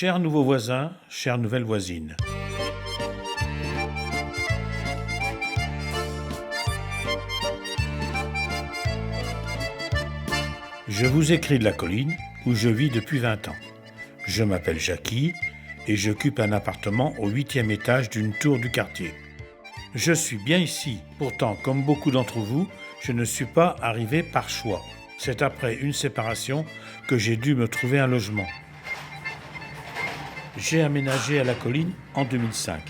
Chers nouveaux voisins, chère nouvelle voisine. Je vous écris de la colline où je vis depuis 20 ans. Je m'appelle Jackie et j'occupe un appartement au 8e étage d'une tour du quartier. Je suis bien ici. Pourtant, comme beaucoup d'entre vous, je ne suis pas arrivé par choix. C'est après une séparation que j'ai dû me trouver un logement. J'ai aménagé à la colline en 2005.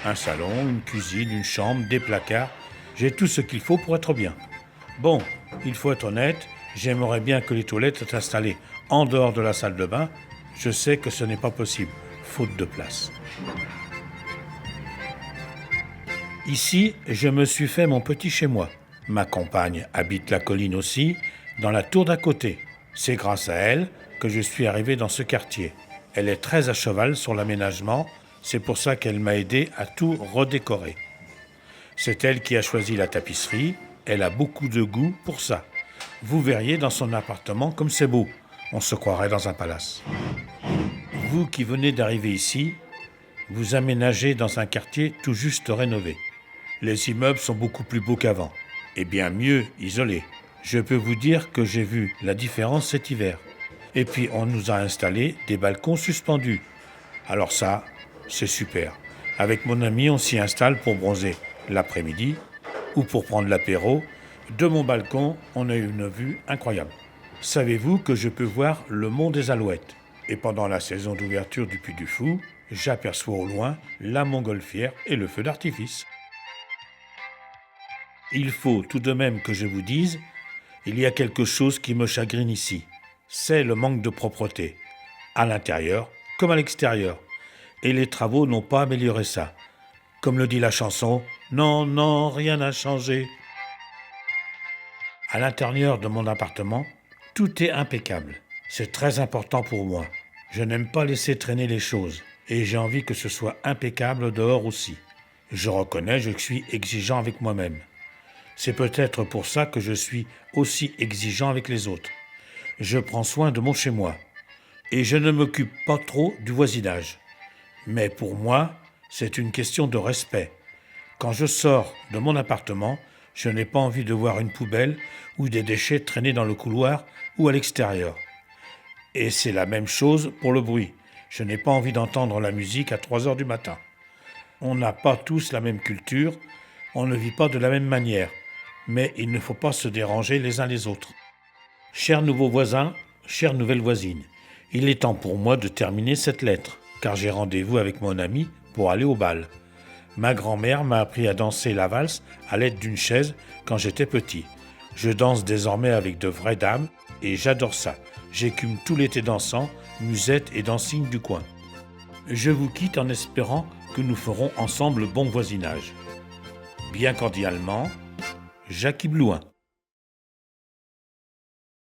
Un salon, une cuisine, une chambre, des placards. J'ai tout ce qu'il faut pour être bien. Bon, il faut être honnête, j'aimerais bien que les toilettes soient installées en dehors de la salle de bain. Je sais que ce n'est pas possible, faute de place. Ici, je me suis fait mon petit chez-moi. Ma compagne habite la colline aussi, dans la tour d'à côté. C'est grâce à elle que je suis arrivé dans ce quartier. Elle est très à cheval sur l'aménagement, c'est pour ça qu'elle m'a aidé à tout redécorer. C'est elle qui a choisi la tapisserie, elle a beaucoup de goût pour ça. Vous verriez dans son appartement comme c'est beau, on se croirait dans un palace. Vous qui venez d'arriver ici, vous aménagez dans un quartier tout juste rénové. Les immeubles sont beaucoup plus beaux qu'avant, et bien mieux isolés. Je peux vous dire que j'ai vu la différence cet hiver. Et puis on nous a installé des balcons suspendus. Alors ça, c'est super. Avec mon ami, on s'y installe pour bronzer l'après-midi ou pour prendre l'apéro. De mon balcon, on a une vue incroyable. Savez-vous que je peux voir le mont des Alouettes? Et pendant la saison d'ouverture du Puy du Fou, j'aperçois au loin la montgolfière et le feu d'artifice. Il faut tout de même que je vous dise, il y a quelque chose qui me chagrine ici. C'est le manque de propreté, à l'intérieur comme à l'extérieur. Et les travaux n'ont pas amélioré ça. Comme le dit la chanson, non, non, rien n'a changé. À l'intérieur de mon appartement, tout est impeccable. C'est très important pour moi. Je n'aime pas laisser traîner les choses et j'ai envie que ce soit impeccable dehors aussi. Je reconnais, je suis exigeant avec moi-même. C'est peut-être pour ça que je suis aussi exigeant avec les autres. Je prends soin de mon chez-moi et je ne m'occupe pas trop du voisinage. Mais pour moi, c'est une question de respect. Quand je sors de mon appartement, je n'ai pas envie de voir une poubelle ou des déchets traîner dans le couloir ou à l'extérieur. Et c'est la même chose pour le bruit. Je n'ai pas envie d'entendre la musique à 3 heures du matin. On n'a pas tous la même culture, on ne vit pas de la même manière, mais il ne faut pas se déranger les uns les autres. Chers nouveaux voisins, chère nouvelle voisine, il est temps pour moi de terminer cette lettre, car j'ai rendez-vous avec mon ami pour aller au bal. Ma grand-mère m'a appris à danser la valse à l'aide d'une chaise quand j'étais petit. Je danse désormais avec de vraies dames et j'adore ça. J'écume tout l'été dansant, musette et dancing du coin. Je vous quitte en espérant que nous ferons ensemble bon voisinage. Bien cordialement, Jackie Blouin.